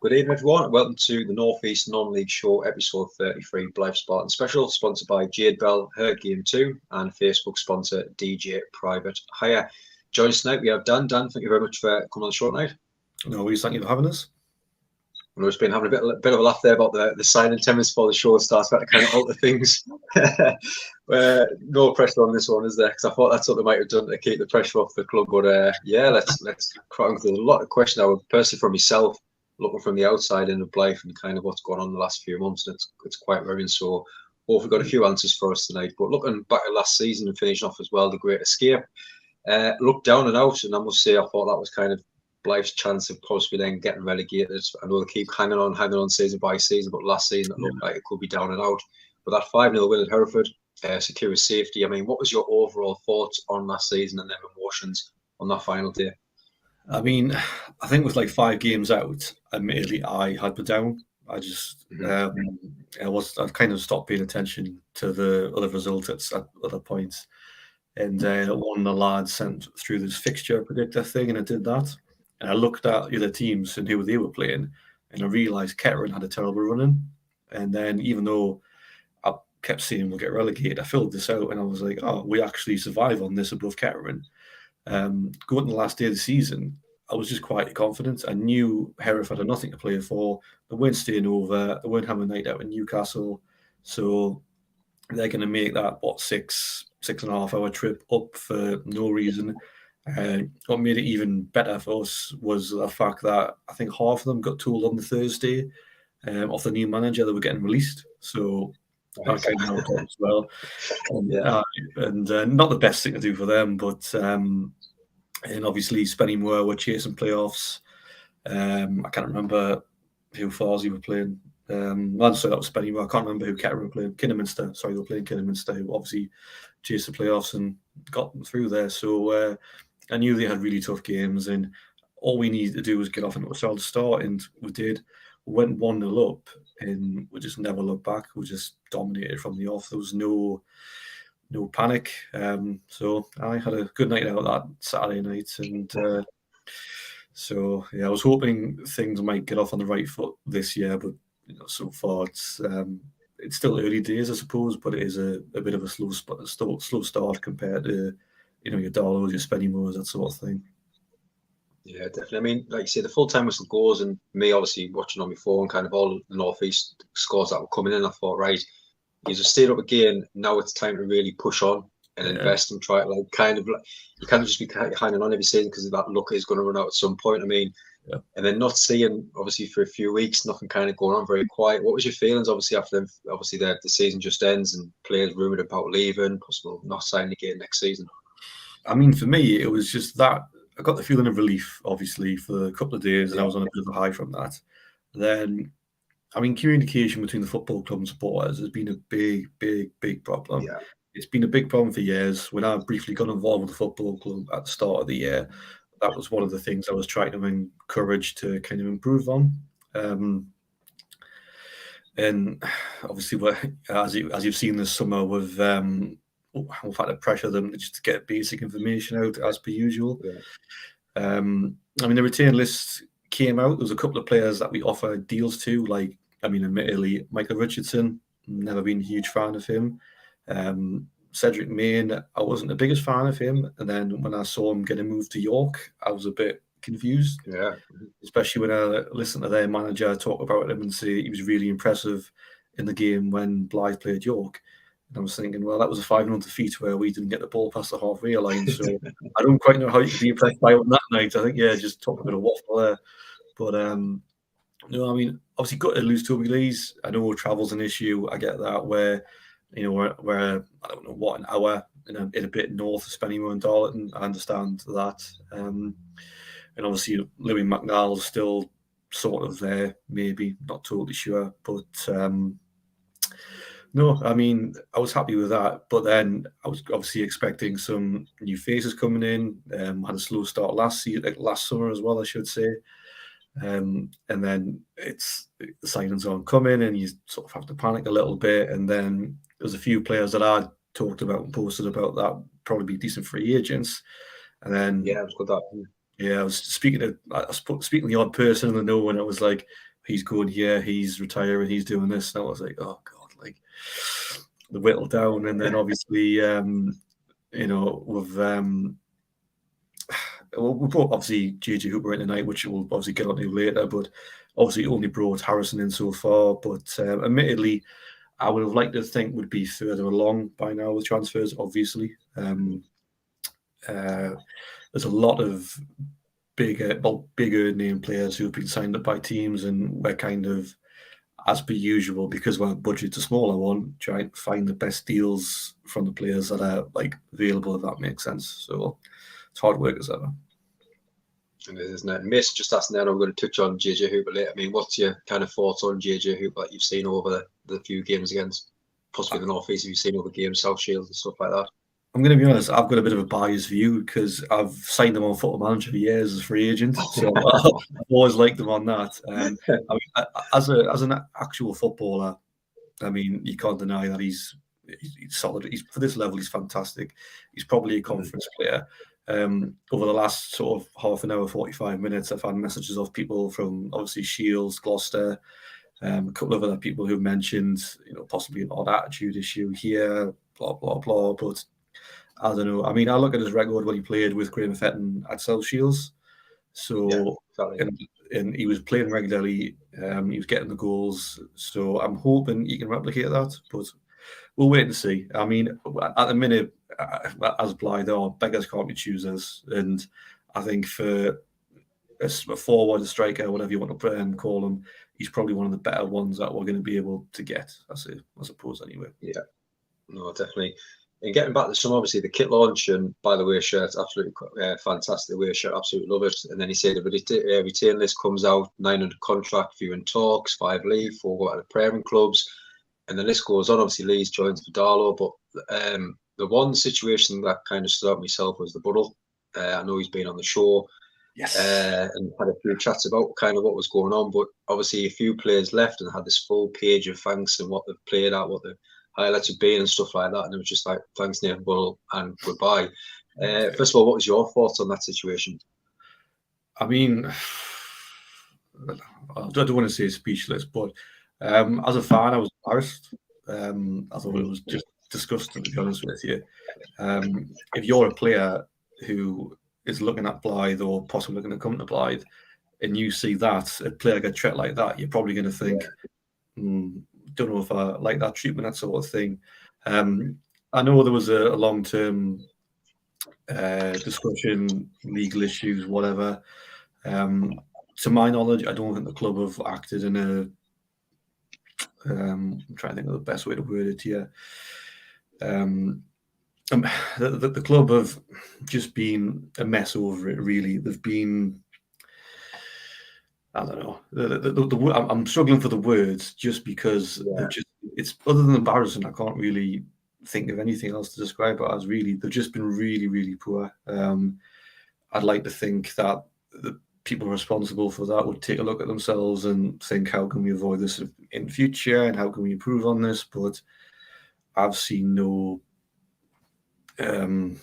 Good evening, everyone. Welcome to the North East Non-League Show, episode 33, Blyth Spartan Special, sponsored by Jade Bell, Her Game 2, and Facebook sponsor DJ Private Hire. Join us tonight. We have Dan. Dan, thank you very much for coming on the show tonight. No worries, thank you for having us. I know it's been having a bit of a laugh there about the signing 10 minutes before the show starts, about to kind of alter things. No pressure on this one, is there? Because I thought that's what they might have done to keep the pressure off the club. But yeah, let's crack on. There's a lot of questions I would personally from myself, looking from the outside in of Blyth and kind of what's gone on the last few months, and it's quite worrying. So hopefully got a few answers for us tonight. But looking back at last season and finishing off as well, the Great Escape, looked down and out, and I must say I thought that was kind of Blyth's chance of possibly then getting relegated. I know they keep hanging on season by season, but last season it looked like it could be down and out. But that 5-0 win at Hereford, secure safety. I mean, what was your overall thoughts on last season and then emotions on that final day? I mean, I think with like 5 games out, admittedly, I had the down. I just, I've kind of stopped paying attention to the other results at other points. And one of the lads sent through this fixture predictor thing, and I did that. And I looked at the other teams and who they were playing, and I realised Kettering had a terrible run-in. And then even though I kept saying we'll get relegated, I filled this out, and I was like, oh, we actually survive on this above Kettering. Going to the last day of the season, I was just quite confident. I knew Hereford had nothing to play for. They weren't staying over. They weren't having a night out in Newcastle. So they're going to make that, 6.5 hour trip up for no reason. What made it even better for us was the fact that I think half of them got told on the Thursday of the new manager they were getting released. So that kind of helped as well. And not the best thing to do for them, but and obviously Spennymoor were chasing playoffs. I can't remember who Farsley were playing. So that was Spennymoor. I can't remember who Kettering were playing. Kidderminster. Sorry, they were playing Kidderminster, who obviously chased the playoffs and got them through there. So I knew they had really tough games, and all we needed to do was get off into a solid start, and we did. We went 1-0 up, and we just never looked back. We just dominated from the off. There was no panic. So I had a good night out that Saturday night, and so yeah, I was hoping things might get off on the right foot this year, but so far it's still early days, I suppose, but it is a bit of a slow start compared to your Darlows, your Spennymoors, that sort of thing. Yeah, definitely. I mean, like you say, the full-time whistle goes, and me obviously watching on my phone, kind of all the North East scores that were coming in, I thought, right, you just stayed up again. Now it's time to really push on and invest and try to you can't just be hanging on every season because that luck is going to run out at some point. I mean, and then not seeing obviously for a few weeks, nothing kind of going on, very quiet. What was your feelings obviously after them? Obviously the season just ends and players rumoured about leaving, possible not signing again next season. I mean, for me, it was just that I got the feeling of relief, obviously, for a couple of days, and I was on a bit of a high from that. Then, I mean, communication between the football club and supporters has been a big problem. Yeah. It's been a big problem for years. When I briefly got involved with the football club at the start of the year, that was one of the things I was trying to encourage to kind of improve on. And obviously, as you've seen this summer, we've had to pressure them just to get basic information out as per usual. Yeah. I mean, the return list came out. There was a couple of players that we offered deals to, admittedly, Michael Richardson, never been a huge fan of him. Cedric Main, I wasn't the biggest fan of him. And then when I saw him getting moved to York, I was a bit confused. Yeah. Especially when I listened to their manager talk about him and say he was really impressive in the game when Blyth played York. And I was thinking, well, that was a 5-0 defeat where we didn't get the ball past the halfway line. So I don't quite know how you could be impressed by him that night. I think, just talk a bit of waffle there. But, I mean, obviously got to lose Toby Lees. I know travel's an issue. I get that where, we're I don't know what, an hour in a bit north of Spennymoor and Darlington. I understand that. And obviously Louis McNall's still sort of there, maybe, not totally sure. But no, I mean, I was happy with that. But then I was obviously expecting some new faces coming in. Had a slow start last summer as well, I should say. And then the signings aren't coming, and you sort of have to panic a little bit. And then there's a few players that I talked about and posted about that probably be decent free agents. And then it was good that. I was speaking to the odd person in the know, and I was like, he's going here, he's retiring, he's doing this. And I was like, oh God, like the whittle down. And then obviously, with we brought obviously JJ Hooper in tonight, which we'll obviously get onto later, but obviously only brought Harrison in so far. But admittedly, I would have liked to think would be further along by now with transfers, obviously. There's a lot of bigger name players who have been signed up by teams, and we're kind of, as per usual, because our budget's a smaller one, trying to find the best deals from the players that are like available, if that makes sense. So it's hard work as ever. And it is, isn't it? Mason just asking that, I'm going to touch on JJ Hooper later. I mean, what's your kind of thoughts on JJ Hooper that you've seen over the few games against possibly the North East? Have you seen over games, South Shields and stuff like that? I'm going to be honest, I've got a bit of a biased view because I've signed him on Football Manager for years as a free agent. So I've always liked him on that. I mean, as an actual footballer, I mean, you can't deny that he's solid. For this level, he's fantastic. He's probably a conference player. Over the last sort of half an hour, 45 minutes, I've had messages of people from obviously Shields, Gloucester, a couple of other people who've mentioned, possibly an odd attitude issue here, blah, blah, blah. But I don't know. I mean, I look at his record when he played with Graham Fenton at South Shields. So, and he was playing regularly. He was getting the goals. So I'm hoping he can replicate that. But we'll wait and see. I mean, at the minute, as Blyth, beggars can't be choosers. And I think for a forward, a striker, whatever you want to call him, he's probably one of the better ones that we're going to be able to get, I suppose, anyway. Yeah, no, definitely. And getting back to some, obviously, the kit launch, and by the way, shirt, absolutely fantastic. The way shirt, absolutely love it. And then he said the retain list comes out, 9 under contract, few in talks, 5 leave, 4 go out of the Prairie clubs. And the list goes on. Obviously, Lee's joins Vidalo, but the one situation that kind of stood out myself was the Buddle. I know he's been on the show. Yes. And had a few chats about kind of what was going on, but obviously a few players left and had this full page of thanks and what they've played at, what the highlights have been and stuff like that, and it was just like, thanks Nathan Buddle and goodbye. First of all, what was your thoughts on that situation? I mean, I don't want to say speechless, but as a fan, I was embarrassed. I thought it was just disgusting, to be honest with you. If you're a player who is looking at Blyth or possibly looking to come to Blyth, and you see that a player get treated like that, you're probably going to think, don't know if I like that treatment, that sort of thing. I know there was a long-term discussion, legal issues, whatever. To my knowledge, I don't think the club have acted in a I'm trying to think of the best way to word it here. The club have just been a mess over it, really. They've been, I don't know. I'm struggling for the words just because it's other than embarrassing. I can't really think of anything else to describe it as. Really, they've just been really, really poor. I'd like to think that the people responsible for that would take a look at themselves and think, how can we avoid this in future and how can we improve on this? But I've seen no, I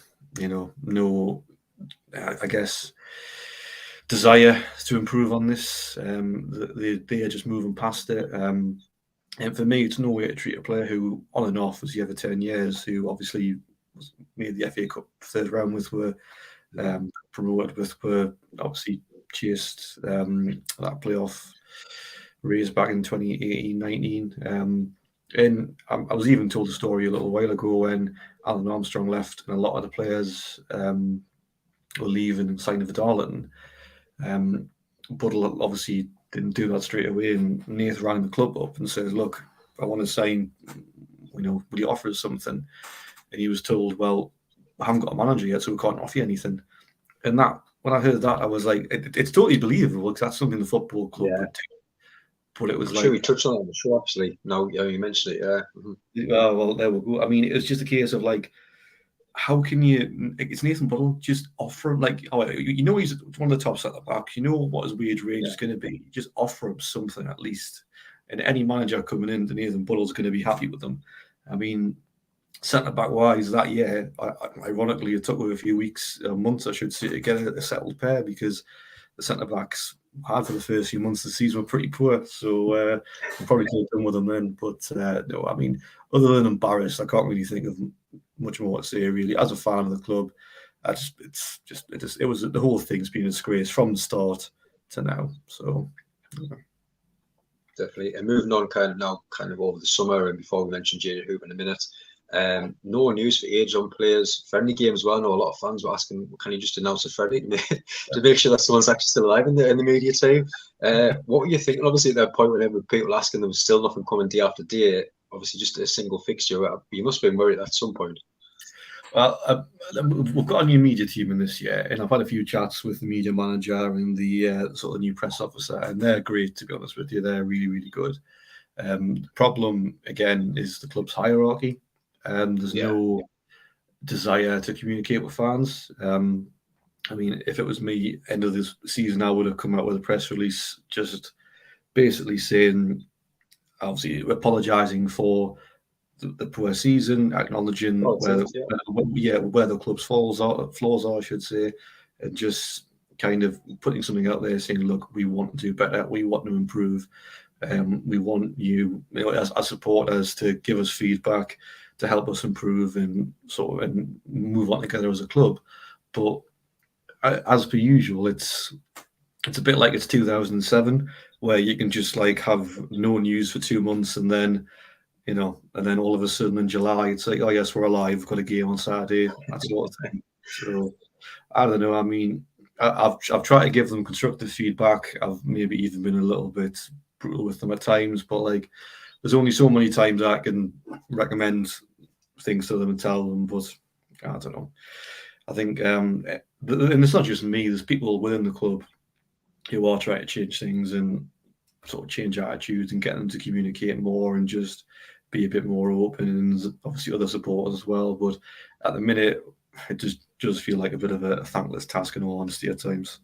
guess, desire to improve on this. They are just moving past it. And for me, it's no way to treat a player who, on and off, was here for 10 years, who obviously made the FA Cup third round with, were promoted with, were obviously chased that playoff race back in 2018-19. And I was even told a story a little while ago when Alan Armstrong left and a lot of the players were leaving and signing for Darlington. Buddle obviously didn't do that straight away, and Nath rang the club up and says, look, I want to sign, will you offer us something? And he was told, well, I haven't got a manager yet, so we can't offer you anything. And that, when I heard that, I was like, it's totally believable because that's something the football club would do. But it was I'm sure we touched on the show, actually. No, you mentioned it, yeah. Mm-hmm. Well, there we go. I mean, it was just a case of like, how can you? It's Nathan Buddle. Just offer him, like, he's one of the top centre backs. You know what his wage range is going to be. Just offer him something at least. And any manager coming in to Nathan Buddle's going to be happy with them. I mean, centre back wise, that year, ironically, it took over a few weeks, months, I should say, to get a settled pair because the centre backs had for the first few months of the season were pretty poor. So probably could have done with them then. But no, I mean, other than embarrassed, I can't really think of much more to say really. As a fan of the club, it was the whole thing's been a disgrace from the start to now. So. Definitely. And moving on kind of over the summer, and before we mention Junior Hoop in a minute, no news for age on players. Friendly game as well. I know a lot of fans were asking, can you just announce a friendly to make sure that someone's actually still alive in the media team? What were you thinking? Obviously, at that point, whenever people asking, there was still nothing coming day after day. Obviously, just a single fixture. You must have been worried at some point. Well, we've got a new media team in this year, and I've had a few chats with the media manager and the sort of new press officer, and they're great, to be honest with you. They're really, really good. The problem, again, is the club's hierarchy. There's no desire to communicate with fans. I mean, if it was me, end of this season, I would have come out with a press release just basically saying, obviously, apologising for the poor season, acknowledging where the club's flaws are, I should say, and just kind of putting something out there saying, look, we want to do better, we want to improve, we want you know, as supporters to give us feedback to help us improve and and move on together as a club. But as per usual, it's a bit like it's 2007, where you can just like have no news for 2 months and then, you know, and then all of a sudden in July, it's like, oh yes, we're alive, we've got a game on Saturday, that sort of thing. So I don't know. I mean, I've tried to give them constructive feedback. I've maybe even been a little bit brutal with them at times, but like, there's only so many times I can recommend things to them and tell them. But I don't know. I think, and it's not just me. There's people within the club who are trying to change things and sort of change attitudes and get them to communicate more and just be a bit more open, and obviously other supporters as well. But at the minute, it just does feel like a bit of a thankless task, in all honesty, at times.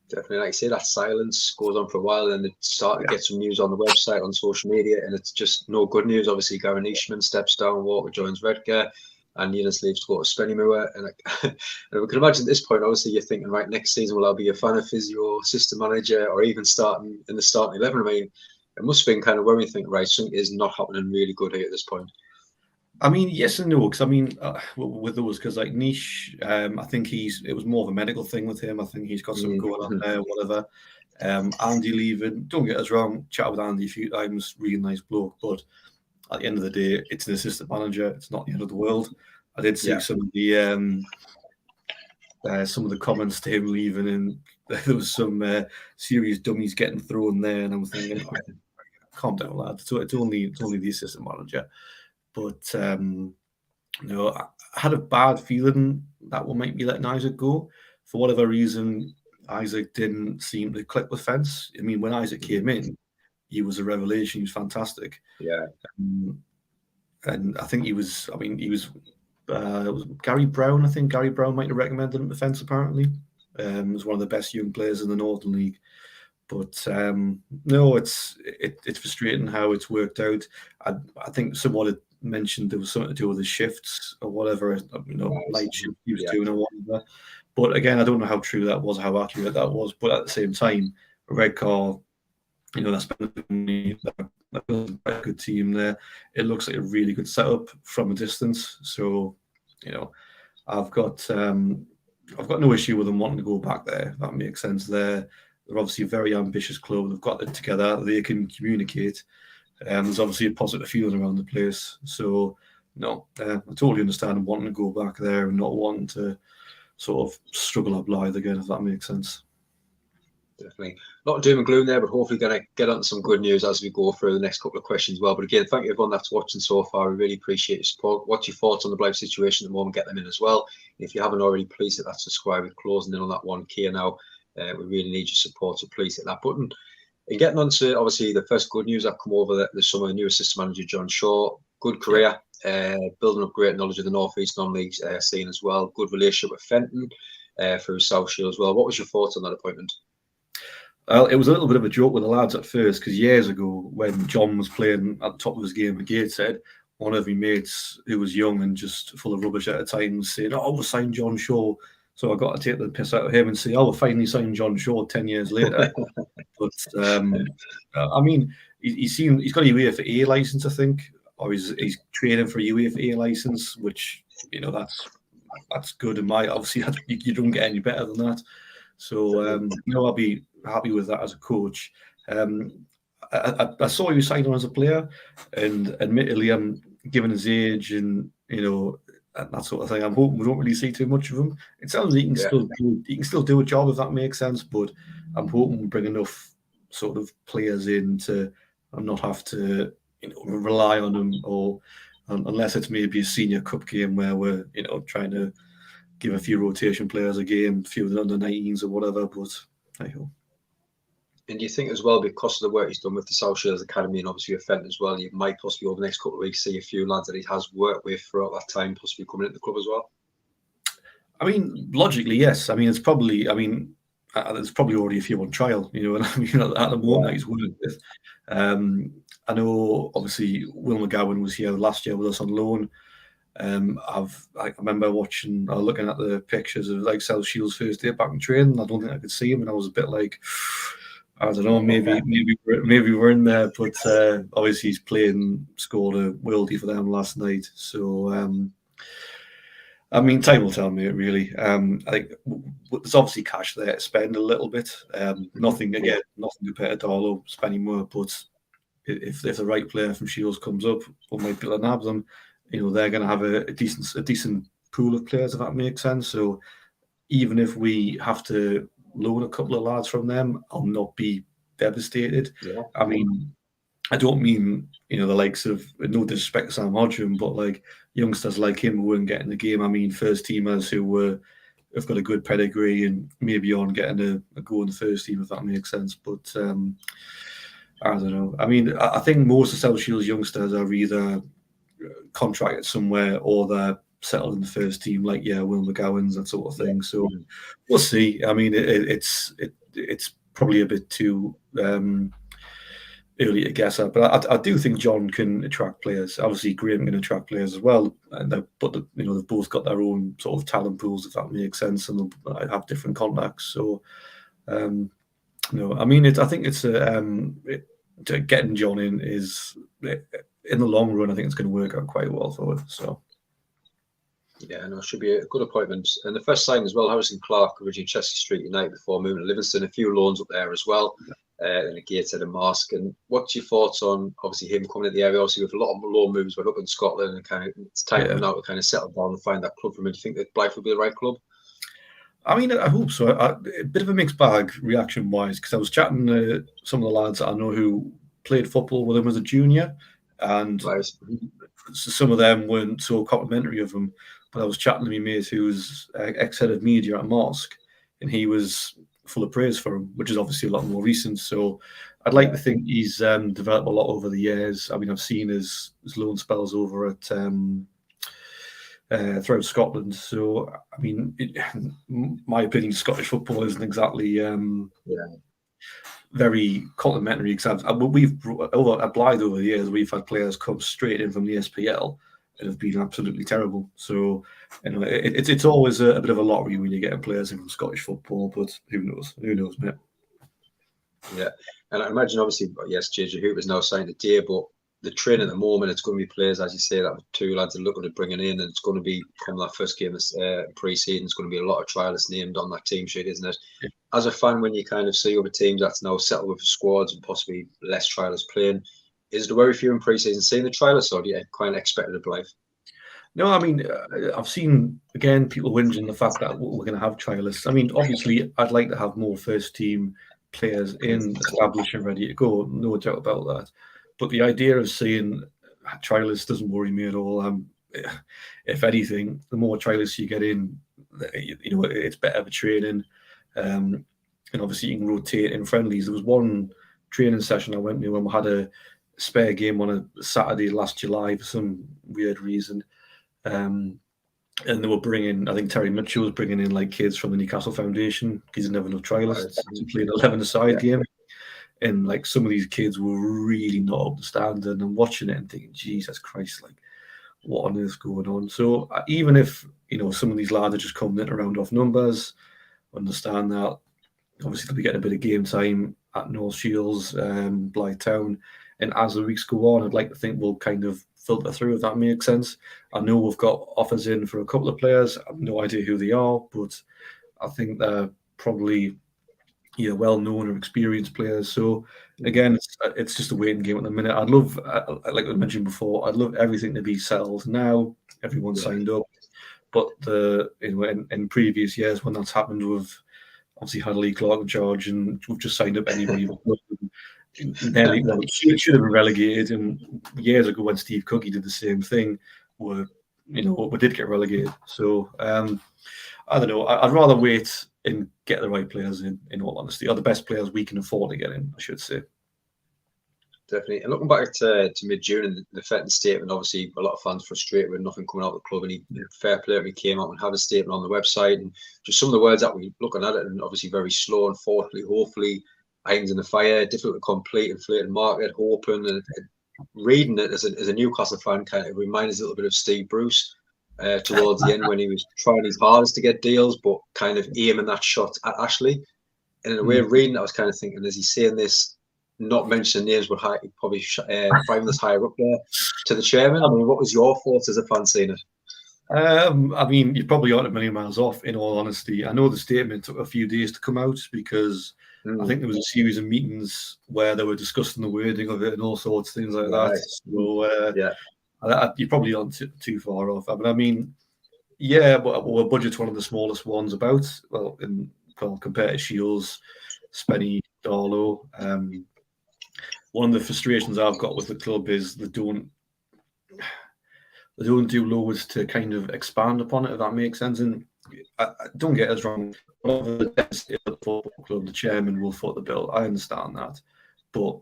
Definitely, like you say, that silence goes on for a while, and it's starting to get some news on the website, on social media, and it's just no good news. Obviously, Gary Eastman steps down, Walker joins Redcar, and Eunice leaves to go to Spennymoor. And we can imagine at this point, obviously, you're thinking, right, next season will I be a fan of physio, assistant manager, or even starting in the starting 11? I mean, it must have been kind of worrying, think, right, something is not happening really good here at this point. I mean, yes and no, because I mean, with those, because like Niche, I think it was more of a medical thing with him. I think he's got something going on there, whatever. Andy leaving, don't get us wrong, chat with Andy a few times, really nice bloke, but at the end of the day, it's an assistant manager. It's not the end of the world. I did see some of the comments to him leaving, and there was some serious dummies getting thrown there, and I'm thinking, calm down, lad. It's only the assistant manager. But no, I had a bad feeling that we might be letting Isaac go. For whatever reason, Isaac didn't seem to click with Fence. I mean, when Isaac came in, he was a revelation. He was fantastic. Yeah. And I think he was it was Gary Brown. I think Gary Brown might have recommended him to Fence, apparently. He was one of the best young players in the Northern League. But no, it's frustrating how it's worked out. I think someone had mentioned there was something to do with the shifts or whatever, night shift he was doing or whatever. But again, I don't know how true that was, how accurate that was. But at the same time, Redcar, that's been a good team there. It looks like a really good setup from a distance. So, I've got no issue with them wanting to go back there. That makes sense. They're obviously a very ambitious club. They've got it together. They can communicate. There's obviously a positive feeling around the place. So, no, I totally understand wanting to go back there and not wanting to sort of struggle up Blyth again, if that makes sense. Definitely. A lot of doom and gloom there, but hopefully going to get on some good news as we go through the next couple of questions as well. But again, thank you everyone that's watching so far. We really appreciate your support. What's your thoughts on the Blyth situation at the moment? Get them in as well. If you haven't already, please hit that subscribe. We're closing in on that 1K now. We really need your support, so please hit that button. And getting on to, obviously, the first good news that come over the summer, new assistant manager John Shaw. Good career, building up great knowledge of the North East non-league scene as well. Good relationship with Fenton through South Shield as well. What was your thoughts on that appointment? Well, it was a little bit of a joke with the lads at first, because years ago, when John was playing at the top of his game at Gateshead, one of his mates who was young and just full of rubbish at the time was saying, "Oh, we'll sign John Shaw." So I got to take the piss out of him and say, "Oh, we finally signed John Shaw 10 years later." But I mean, he's got a UEFA license, I think, or he's training for a UEFA license, which that's good. In my obviously you don't get any better than that. So I'll be happy with that as a coach. I saw he was signed on as a player, and admittedly, given his age and and that sort of thing, I'm hoping we don't really see too much of him. It sounds like he can still do a job, if that makes sense. But I'm hoping we bring enough sort of players in to not have to rely on him, or unless it's maybe a senior cup game where we're trying to give a few rotation players a game, a few of the under-19s or whatever. But I hope. And do you think as well, because of the work he's done with the South Shields Academy and obviously with Fenton as well, you might possibly over the next couple of weeks see a few lads that he has worked with throughout that time possibly coming into the club as well? I mean, logically, yes. I mean, there's probably already a few on trial, and I mean, at the moment that he's working with. I know, obviously, Will McGowan was here last year with us on loan. I remember looking at the pictures of like South Shields' first day back in training. I don't think I could see him, and I was a bit like, I don't know, maybe we're in there. But obviously, he's scored a worldie for them last night. So I mean, time will tell me, really. I think there's obviously cash there to spend a little bit. Nothing compared to Darlow spending more, but if the right player from Shields comes up, we might be able to nab them. They're going to have a decent pool of players, if that makes sense. So even if we have to loan a couple of lads from them, I'll not be devastated. Yeah. I mean, I don't mean the likes of, no disrespect to Sam Hodgson, but like youngsters like him who weren't getting the game. I mean, first teamers who have got a good pedigree and maybe on getting a go in the first team, if that makes sense. But I don't know. I mean, I think most of South Shields youngsters are either contracted somewhere or they're settled in the first team, like Will McGowan's, that sort of thing. So we'll see. I mean, it's probably a bit too early to guess at, but I do think John can attract players. Obviously, Graham can attract players as well, but they've both got their own sort of talent pools, if that makes sense, and they'll have different contacts. So, I mean, I think it's getting John in is, in the long run, I think it's going to work out quite well for us. So. Yeah, no, it should be a good appointment. And the first sign as well, Harrison Clark, originally Chester Street United before moving to Livingston, a few loans up there as well, and a Gateshead and Marsk. And what's your thoughts on, obviously, him coming to the area, obviously with a lot of loan moves, but up in Scotland, and it's time for him now to kind of settle down and find that club for him. Do you think that Blyth would be the right club? I mean, I hope so. A bit of a mixed bag reaction-wise, because I was chatting to some of the lads that I know who played football with him as a junior, and some of them weren't so complimentary of him. But I was chatting to my mate who's ex-head of media at Marsk, and he was full of praise for him, which is obviously a lot more recent. So I'd like to think he's developed a lot over the years. I mean, I've seen his loan spells over at throughout Scotland. So, I mean, my opinion, Scottish football isn't exactly very complimentary. Except we've at Blyth over the years, we've had players come straight in from the SPL and have been absolutely terrible. So, it's always a bit of a lottery when you're getting players in from Scottish football. But who knows? Who knows, mate? Yeah, and I imagine obviously, yes, JJ Hooper's now signed a deal, but the training at the moment, it's going to be players, as you say, that two lads are looking at bringing in, and it's going to be from that first game pre-season. It's going to be a lot of trialists named on that team sheet, isn't it? Yeah. As a fan, when you kind of see other teams that's now settled with squads and possibly less trialists playing, is there very few in pre-season seeing the trialists, or do you kind of expect it to Blyth? No, I mean, I've seen, again, people whinging the fact that we're going to have trialists. I mean, obviously, I'd like to have more first-team players in, established and ready to go, no doubt about that. But the idea of seeing trialists doesn't worry me at all. If anything, the more trialists you get in, it's better for training. And obviously, you can rotate in friendlies. There was one training session I went to when we had a spare game on a Saturday last July for some weird reason. And they were bringing, I think Terry Mitchell was bringing in like kids from the Newcastle Foundation because he didn't have enough trialists to play an 11-a-side game. And like some of these kids were really not up to standard, and I'm watching it and thinking, Jesus Christ, like what on earth's going on? So even if some of these lads are just coming in around off numbers. Understand that obviously they'll be getting a bit of game time at North Shields, Blyth Town, and as the weeks go on, I'd like to think we'll kind of filter through, if that makes sense. I know we've got offers in for a couple of players. I have no idea who they are, but I think they're probably well-known or experienced players. So again, it's just a waiting game at the minute. I'd love, like I mentioned before, I'd love everything to be settled now. Everyone's signed up, but in previous years when that's happened, we've obviously had Lee Clark in charge, and we've just signed up anybody. Nearly, should have been relegated. And years ago, when Steve Cookie did the same thing, we did get relegated. So I don't know. I'd rather wait and get the right players in all honesty, or the best players we can afford to get in, I should say. Definitely. And looking back to mid-June and the Fenton statement, obviously a lot of fans frustrated with nothing coming out of the club, and fair play, he came out and had a statement on the website, and just some of the words that we looking at it, and obviously very slow, unfortunately, hopefully irons in the fire, difficult to complete, inflated market, hoping, and reading it as a Newcastle fan, kind of reminds us a little bit of Steve Bruce towards the end when he was trying his hardest to get deals, but kind of aiming that shot at Ashley. And in a way of reading it, I was kind of thinking, is he saying this, not mentioning names, but probably framing this higher up there to the chairman? I mean, what was your thoughts as a fan seeing it? I mean, you probably aren't a million miles off, in all honesty. I know the statement took a few days to come out because I think there was a series of meetings where they were discussing the wording of it and all sorts of things like that. So, you probably aren't too far off. I mean, yeah, but our budget's one of the smallest ones about. Well, compared to Shields, Spenny, Darlow. One of the frustrations I've got with the club is they don't do loads to kind of expand upon it, if that makes sense. And don't get us wrong, the football club, the chairman will foot the bill. I understand that, but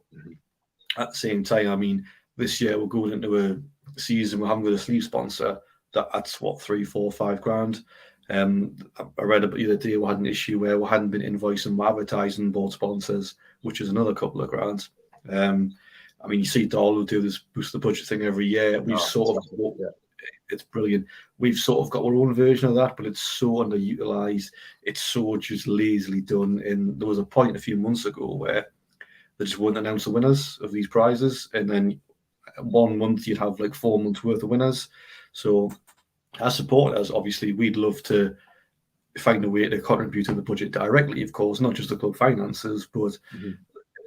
at the same time, I mean, this year we're going into a season, we haven't got a sleeve sponsor. That's what, 3, 4, 5 grand. I read about the other day we had an issue where we hadn't been invoicing advertising board sponsors, which is another couple of grand. I mean, you see Darlow do this boost the budget thing every year. It's brilliant. We've sort of got our own version of that, but it's so underutilized. It's so just lazily done. And there was a point a few months ago where they just wouldn't announce the winners of these prizes, and then 1 month you'd have like 4 months worth of winners. So as supporters, obviously, we'd love to find a way to contribute to the budget directly, of course, not just the club finances, but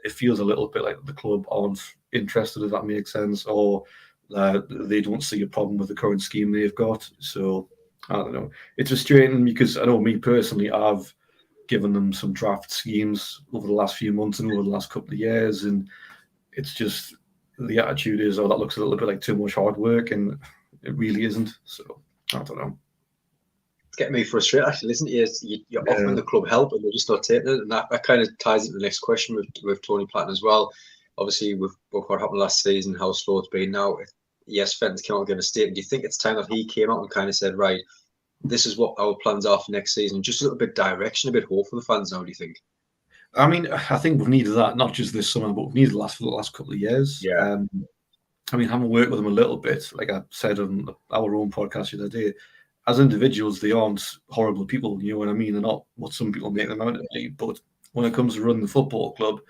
it feels a little bit like the club aren't interested, if that makes sense, or they don't see a problem with the current scheme they've got. So, I don't know. It's frustrating because I know me personally, I've given them some draft schemes over the last few months and over the last couple of years, and it's just the attitude is, that looks a little bit like too much hard work, and it really isn't. So, I don't know. It's getting me frustrated, actually. Listen to you, you're offering the club help and they're just not taking it. And that kind of ties into the next question with Tony Platten as well. Obviously, with what happened last season, how slow it's been now. Yes, Fenton's came out and given a statement. Do you think it's time that he came out and kind of said, right, this is what our plans are for next season? Just a little bit direction, a bit hope for the fans now, do you think? I mean, I think we've needed that, not just this summer, but we've needed that for the last couple of years. Yeah. I mean, having worked with them a little bit, like I said on our own podcast the other day, as individuals, they aren't horrible people, you know what I mean? They're not what some people make them out to be. But when it comes to running the football club,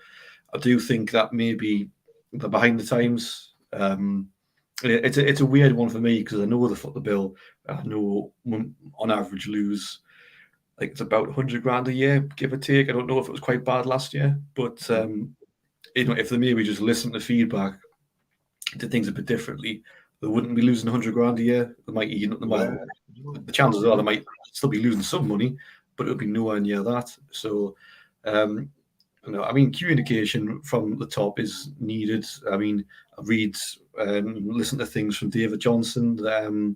I do think that maybe they're behind the times. It's a weird one for me because I know they foot the bill. I know on average lose, like it's about 100 grand a year, give or take. I don't know if it was quite bad last year, but if they maybe just listen to feedback, did things a bit differently, they wouldn't be losing 100 grand a year. The chances are they might still be losing some money, but it would be nowhere near that. So, I mean, communication from the top is needed. I mean, I read, listen to things from David Johnson, the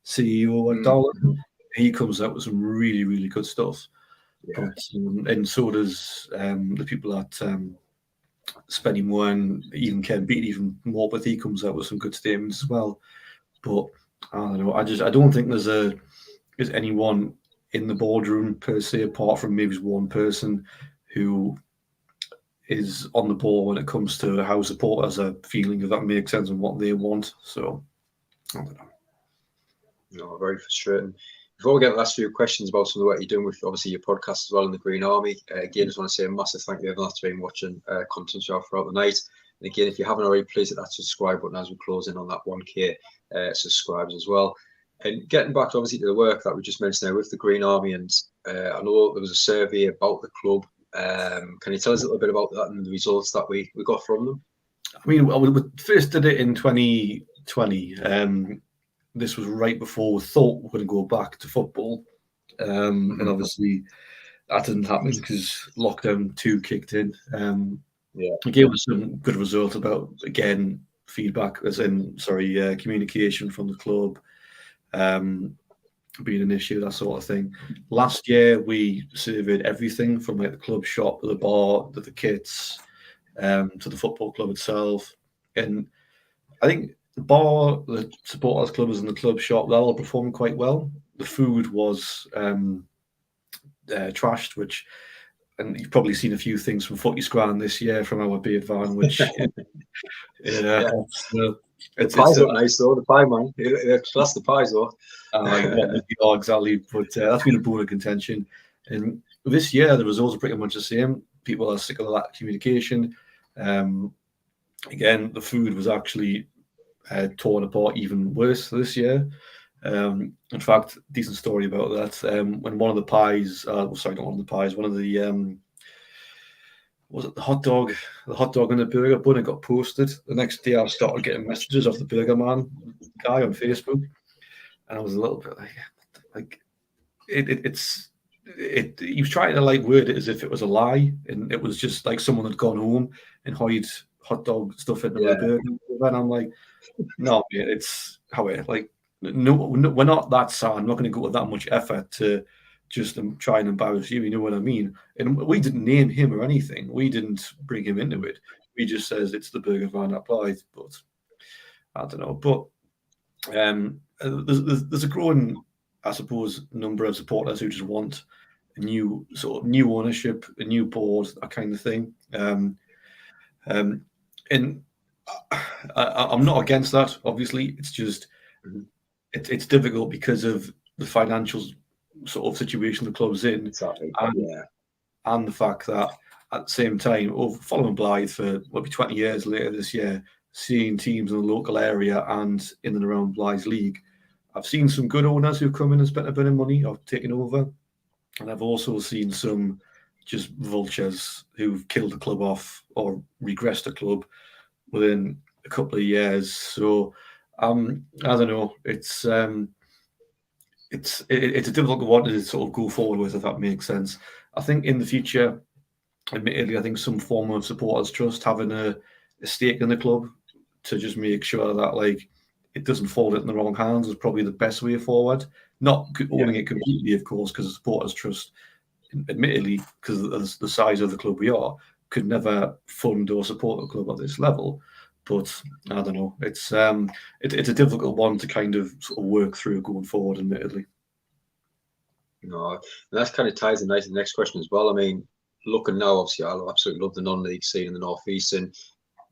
CEO at Dollar. He comes out with some really, really good stuff. Yeah. But, and so does the people at Spenny Moore and even Ken Beattie, even more, but he comes out with some good statements as well. But I don't know. I don't think there's anyone in the boardroom per se, apart from maybe one person who is on the ball when it comes to how supporters are feeling, if that makes sense, and what they want. So I don't know. No, very frustrating. Before we get the last few questions about some of the work you're doing with obviously your podcast as well in the Green Army, again, I just want to say a massive thank you everyone that's been watching content show throughout the night. And again, if you haven't already, please hit that subscribe button as we close in on that 1K subscribers as well. And getting back obviously to the work that we just mentioned there with the Green Army, and I know there was a survey about the club. Can you tell us a little bit about that and the results that we got from them? I mean, we first did it in 2020. This was right before we thought we were going to go back to football. And obviously that didn't happen because lockdown 2 kicked in. It gave us some good results about, again, feedback, communication from the club being an issue, that sort of thing. Last year, we surveyed everything from like the club shop to the bar to the kits to the football club itself. And I think the bar, the supporters club, and the club shop, that all performed quite well. The food was trashed, and you've probably seen a few things from Footy Scran this year from our beard van, which it's pies look nice though. The pie man, that's the pies though. Exactly, but that's been a bone of contention. And this year, the results are pretty much the same. People are sick of that communication. Again, the food was actually torn apart even worse this year. In fact, decent story about that. When one of the pies, one of the was it the hot dog and the burger bun got posted. The next day I started getting messages off the Burger Man guy on Facebook, and I was a little bit like he was trying to like word it as if it was a lie, and it was just like someone had gone home and hid hot dog stuff into my burger. And I'm like, no, mate, it's how it like. No, we're not that sad. I'm not going to go to that much effort to just try and embarrass you. You know what I mean? And we didn't name him or anything. We didn't bring him into it. We just says it's the burger van at Blyth. But I don't know. But there's a growing, I suppose, number of supporters who just want a new ownership, a new board, that kind of thing. And I'm not against that. Obviously, it's just. It's difficult because of the financial sort of situation the club's in, and the fact that at the same time, following Blyth for maybe 20 years later this year, seeing teams in the local area and in and around Blyth's league, I've seen some good owners who've come in and spent a bit of money or taken over, and I've also seen some just vultures who've killed the club off or regressed the club within a couple of years. So. I don't know. It's a difficult one to sort of go forward with, if that makes sense. I think in the future, admittedly, I think some form of supporters trust, having a stake in the club to just make sure that like it doesn't fall into the wrong hands is probably the best way forward. Not owning it completely, of course, because the supporters trust, admittedly, because of the size of the club we are, could never fund or support the club at this level. But I don't know. It's a difficult one to kind of sort of work through going forward, admittedly. No, and that kind of ties in nicely to the next question as well. I mean, looking now, obviously, I absolutely love the non-league scene in the North East, and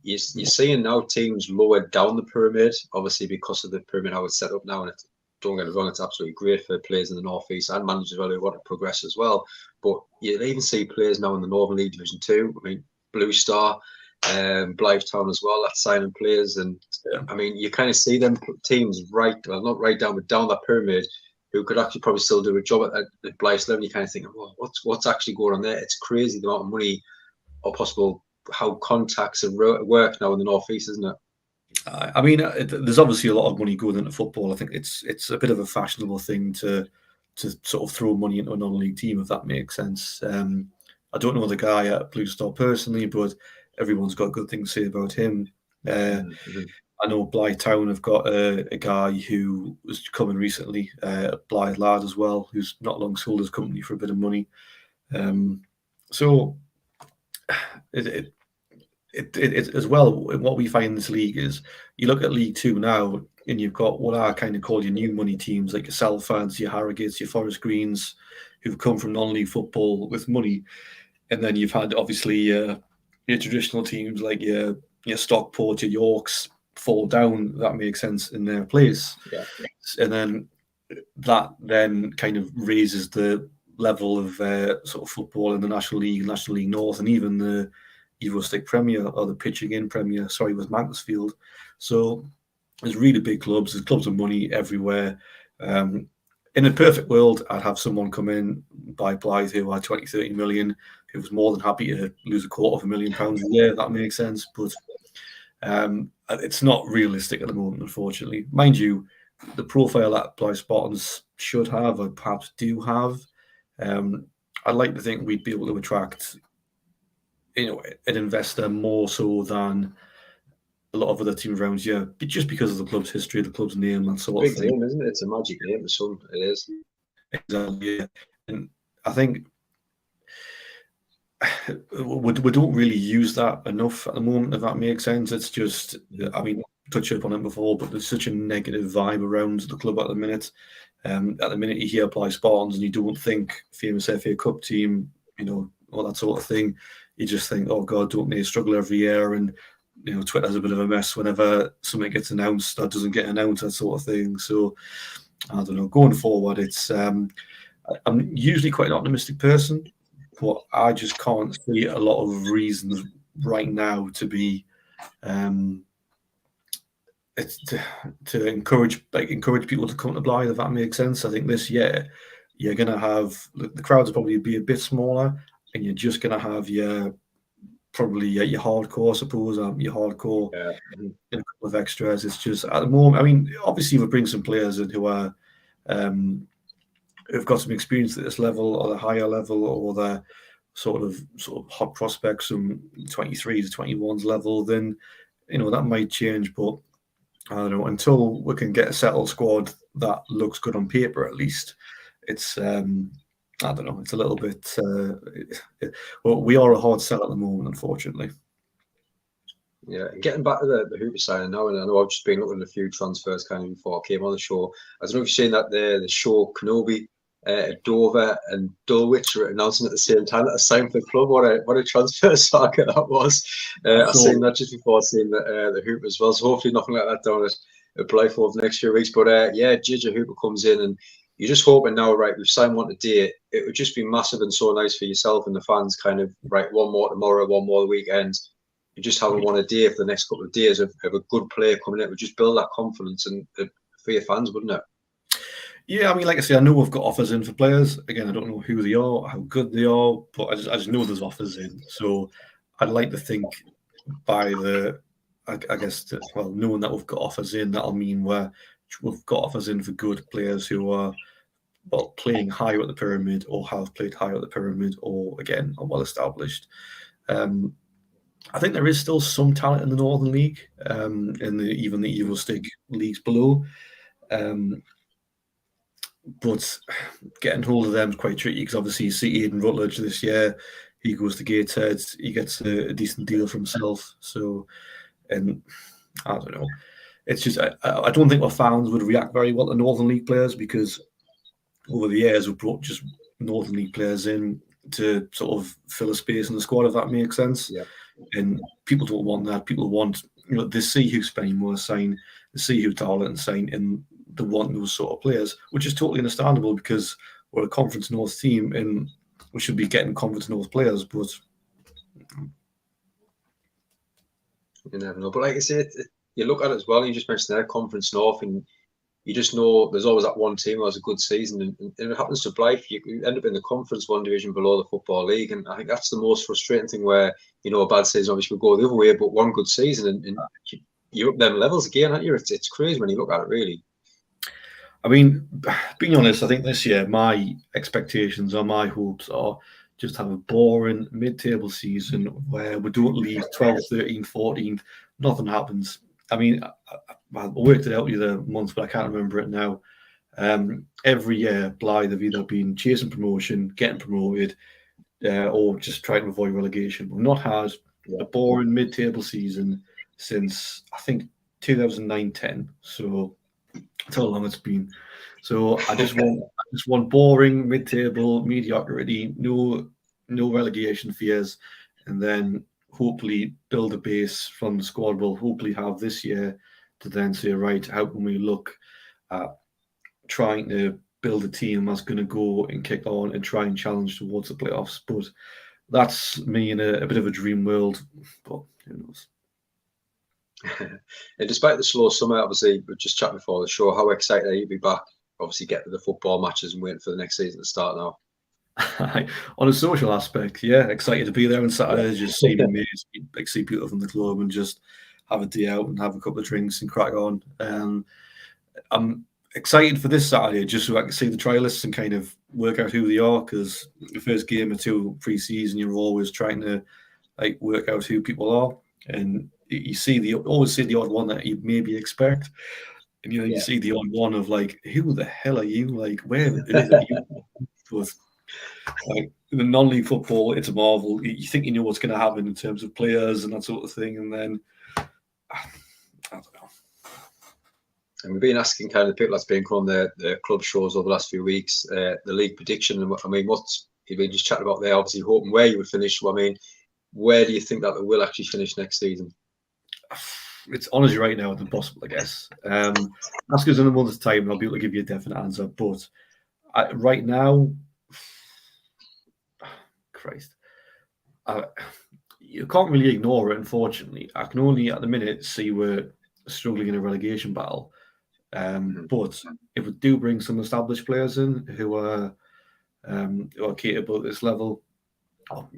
you're seeing now teams lower down the pyramid, obviously because of the pyramid how it's set up now. And don't get me wrong, it's absolutely great for players in the North East and managers as well who want to progress as well. But you even see players now in the Northern League Division 2. I mean, Blue Star. Blyth Town as well, that's signing players, and I mean you kind of see them teams not right down, but down that pyramid, who could actually probably still do a job at Blyth's level. You kind of think, well, what's actually going on there? It's crazy the amount of money or possible how contacts and work now in the North East, isn't it? I mean, there's obviously a lot of money going into football. I think it's a bit of a fashionable thing to sort of throw money into a non-league team, if that makes sense. I don't know the guy at Blue Star personally, but everyone's got good things to say about him. I know Blyth Town have got a guy who was coming recently, a Blyth lad as well, who's not long sold his company for a bit of money. So it as well, what we find in this league is you look at League Two now, and you've got what I kind of call your new money teams, like your Salfords, your Harrogates, your Forest Greens, who've come from non-league football with money. And then you've had, obviously, your traditional teams like your Stockport, your Yorks fall down, that makes sense, in their place. Yeah. And then that then kind of raises the level of sort of football in the National League North, and even the Eurostic Premier or the Pitching In Premier, with Macclesfield. So there's really big clubs. There's clubs of money everywhere. In a perfect world, I'd have someone come in, buy Blyth, who had 20, 30 million, who was more than happy to lose £250,000 a year, if that makes sense. But it's not realistic at the moment, unfortunately. Mind you, the profile that Blyth Spartans should have, or perhaps do have, I'd like to think we'd be able to attract, an investor more so than a lot of other teams around here, just because of the club's history, the club's name, that sort of thing. Big name, isn't it? It's a magic name, the Sun. It is. Exactly. Yeah. And I think we don't really use that enough at the moment, if that makes sense. It's just, I mean, touched upon it before, but there's such a negative vibe around the club at the minute. At the minute you hear Blyth Spartans and you don't think famous FA Cup team, all that sort of thing. You just think, oh God, don't they struggle every year? And Twitter's a bit of a mess whenever something gets announced that doesn't get announced, that sort of thing. So I don't know. Going forward, it's I'm usually quite an optimistic person, but I just can't see a lot of reasons right now to be to encourage people to come to Blyth, if that makes sense. I think this year you're going to have the crowds will probably be a bit smaller, and you're just going to have your hardcore, I suppose, your hardcore, and a couple of extras. It's just at the moment. I mean, obviously, we bring some players in who are who've got some experience at this level or the higher level, or the sort of hot prospects from 23s to 21s level. Then that might change, but I don't know, until we can get a settled squad that looks good on paper, at least. It's I don't know. It's a little bit. Well, we are a hard sell at the moment, unfortunately. Yeah, getting back to the Hooper signing now, and I know I've just been looking at a few transfers kind of before I came on the show. I don't know if you've seen that the show Kenobi, Dover and Dulwich are announcing at the same time that a signed for the club. What a transfer saga that was. I've seen that just before seeing the Hooper as well. So hopefully nothing like that down at Blyth over the next few weeks. But Ginger Hooper comes in, and you're just hoping now, right, we've signed one today. It would just be massive and so nice for yourself and the fans, kind of, right, one more tomorrow, one more the weekend. You just having one a day for the next couple of days of a good player coming in. It would just build that confidence and for your fans, wouldn't it? Yeah, I mean, like I say, I know we've got offers in for players. Again, I don't know who they are, how good they are, but I just know there's offers in. So I'd like to think by knowing that we've got offers in, that'll mean we've got offers in for good players who are playing higher at the pyramid, or have played higher at the pyramid, or again are well established. I think there is still some talent in the Northern League, in even the Eurostic leagues below. But getting hold of them is quite tricky, because obviously you see Aidan Rutledge this year, he goes to Gateshead, he gets a decent deal for himself. So, and I don't know. It's just I don't think our fans would react very well to Northern League players, because over the years we've brought just Northern League players in to sort of fill a space in the squad, if that makes sense. Yeah. And people don't want that. People want, they see who's spending more sign, they see who's talent sign, and they want those sort of players, which is totally understandable, because we're a Conference North team and we should be getting Conference North players. But you never know. But like I say, you look at it as well, and you just mentioned there, Conference North, and you just know there's always that one team who has a good season, and it happens to Blyth, you end up in the conference one division below the Football League, and I think that's the most frustrating thing, where a bad season obviously will go the other way, but one good season and you're up them levels again, aren't you? It's crazy when you look at it, really. I mean, being honest, I think this year my expectations or my hopes are just have a boring mid-table season where we don't leave 12th, 13th, 14th, nothing happens. I mean, I worked it out the other month, but I can't remember it now. Every year, Blyth have either been chasing promotion, getting promoted, or just trying to avoid relegation. We've not had a boring mid-table season since, I think, 2009-10. So that's how long it's been. So I just want boring mid-table mediocrity, no relegation fears, and then hopefully build a base from the squad we'll hopefully have this year to then say, right, how can we look at trying to build a team that's going to go and kick on and try and challenge towards the playoffs. But that's me in a bit of a dream world. But who knows? And despite the slow summer, obviously, we just chatted before the show, how excited are you to be back? Obviously, get to the football matches and waiting for the next season to start now. On a social aspect, yeah, excited to be there on Saturday, just see my mates, like see people from the club and just have a day out and have a couple of drinks and crack on. I'm excited for this Saturday just so I can see the trialists and kind of work out who they are, because the first game or two pre-season, you're always trying to like work out who people are, and you always see the odd one that you maybe expect, and you see the odd one of like, who the hell are you? Like, where is it you? But like in the non-league football, it's a marvel. You think you know what's going to happen in terms of players and that sort of thing, and then I don't know. And we've been asking kind of the people that's been on the club shows over the last few weeks, the league prediction. And I mean, what's we just chatted about there? Obviously, hoping where you would finish. Well, I mean, where do you think that they will actually finish next season? It's honestly right now it's impossible, I guess. Ask us in a month's time, and I'll be able to give you a definite answer. But right now, Christ, you can't really ignore it. Unfortunately, I can only at the minute see we're struggling in a relegation battle. But if we do bring some established players in who are capable at this level, or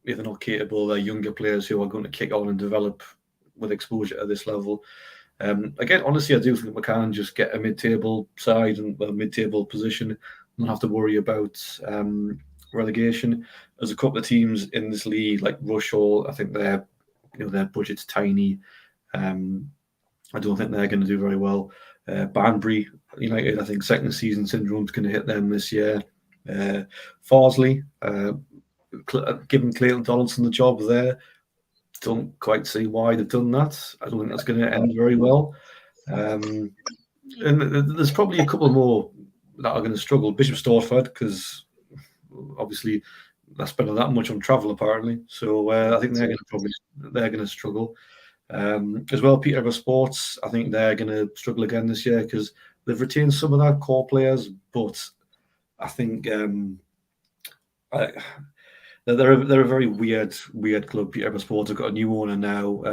if they're not capable, they're younger players who are going to kick on and develop with exposure at this level. Again, honestly, I do think we can just get a mid-table side and a mid-table position, not have to worry about relegation. There's a couple of teams in this league like Rushall. I think their budget's tiny. I don't think they're going to do very well. Banbury United, I think second season syndrome's going to hit them this year. Farsley, giving Clayton Donaldson the job there, don't quite see why they've done that. I don't think that's going to end very well. And there's probably a couple more that are going to struggle. Bishop Stortford, because obviously they're spending that much on travel apparently. So I think they're going to struggle. As well, Peterborough Sports, I think they're going to struggle again this year because they've retained some of their core players, but I think they're a very weird club. Peterborough Sports have got a new owner now.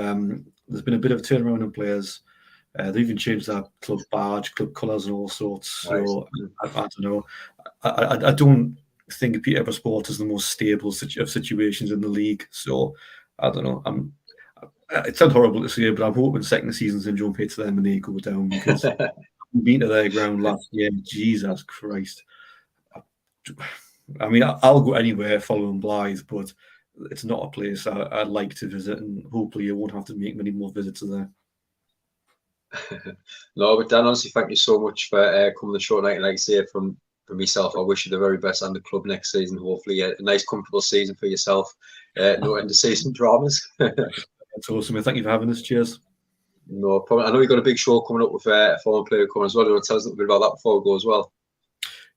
There's been a bit of a turnaround in players. They've even changed their club badge, club colours, and all sorts. So I don't know. I don't think Peterborough Sports is the most stable of situations in the league. So I don't know. It sounds horrible to say, but I'm hoping second season syndrome hits them and they go down, because being to their ground last year, Jesus Christ. I mean, I'll go anywhere following Blyth, but it's not a place I'd like to visit, and hopefully I won't have to make many more visits there. No, but Dan, honestly, thank you so much for coming to the show tonight. And like I say, from myself, I wish you the very best and the club next season. Hopefully, a nice, comfortable season for yourself. No end of season dramas. That's awesome. Thank you for having us. Cheers. No problem. I know you've got a big show coming up with a former player coming as well. Do you want to tell us a little bit about that before we go as well?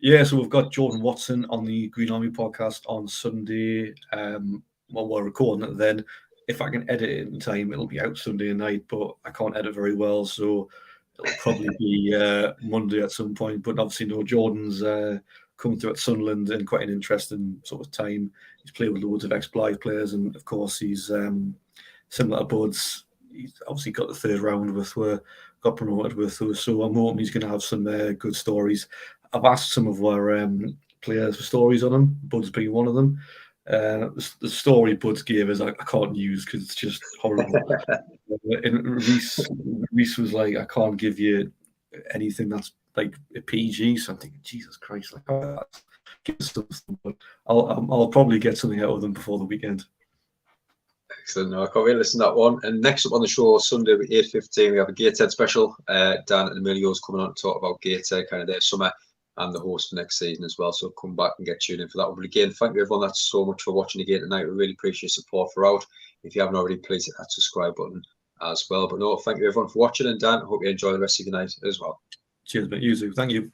Yeah, so we've got Jordan Watson on the Green Army podcast on Sunday. Well, we're recording it then. If I can edit it in time, it'll be out Sunday night, but I can't edit very well, so it'll probably be Monday at some point. But obviously, Jordan's come through at Sunderland in quite an interesting sort of time. He's played with loads of ex-Blyth players, and of course, he's similar to Buds. He's obviously got the third round got promoted with us, so I'm hoping he's going to have some good stories. I've asked some of our players for stories on him, Buds being one of them. The story Buds gave us I can't use because it's just horrible. And Reese was like, I can't give you anything that's like a PG. So I'm thinking, Jesus Christ, give us something. But I'll probably get something out of them before the weekend. Excellent. No, I can't wait to listen to that one. And next up on the show, Sunday at 8:15, we have a Gateshead special. Dan and Emilio's coming on to talk about Gateshead, kind of their summer and the host for next season as well. So come back and get tuned in for that one. But again, thank you everyone that's so much for watching again tonight. We really appreciate your support throughout. If you haven't already, please hit that subscribe button as well. But no, thank you everyone for watching. And Dan, I hope you enjoy the rest of your night as well. Cheers, mate. You too. Thank you.